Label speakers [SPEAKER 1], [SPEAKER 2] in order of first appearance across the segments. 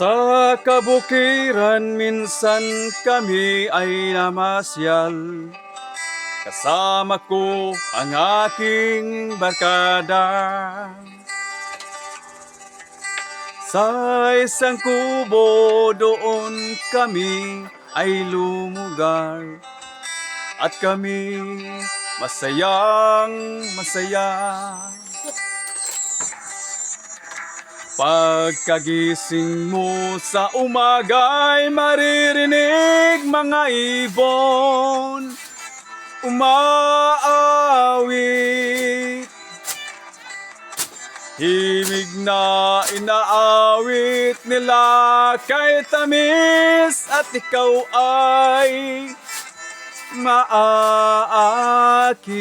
[SPEAKER 1] Sa kabukiran minsan kami ay namasyal. Kasama ko ang aking barkada. Sa isang kubo doon kami ay lumugar. At kami masayang masaya. Pagkagising mo sa umaga'y maririnig mga ibon umaawit. Himig na inaawit nila kay tamis at ikaw ay maaakit.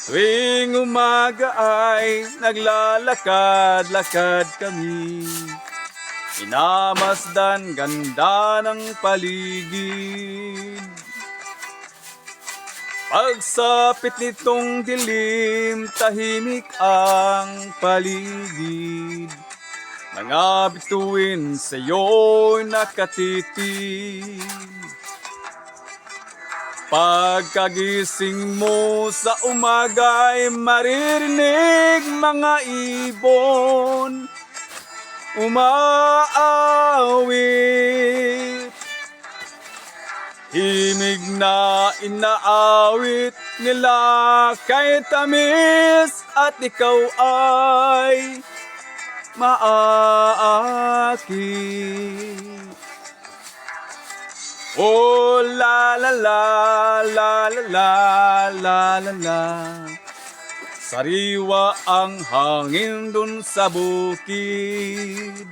[SPEAKER 1] Tuwing umaga ay naglalakad-lakad kami, minamasdan ganda ng paligid. Pagsapit nitong dilim, tahimik ang paligid. Mga bituin sa'yo'y nakatitig. Pagkagising mo sa umaga'y maririnig mga ibon umaawit. Himig na inaawit nila kay tamis at ikaw ay maaakit. Oh la la la la la la la la la. Sariwa ang hangin dun sa bukid.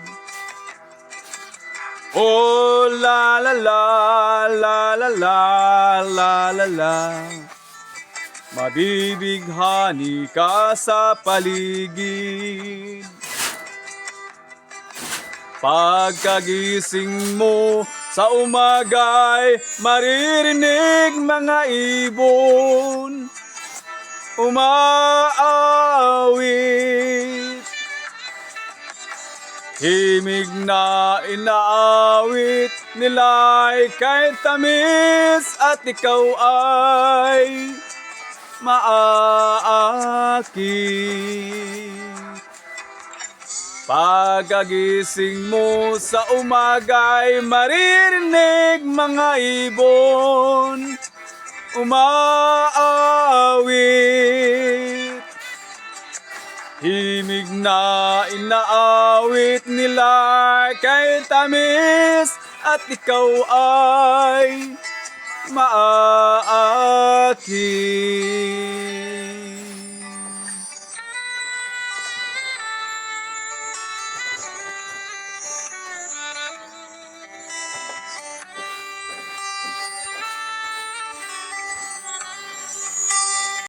[SPEAKER 1] Oh la la la la la la la la la. Mabibighani ka sa paligid. Pagkagising mo sa umaga'y maririnig mga ibon umaawit. Himig na inaawit nila'y kay tamis at ikaw ay maaakit. Pagkagising mo sa umaga'y maririnig mga ibon umaawit. Himig na inaawit nila kay tamis at ikaw ay maaakit.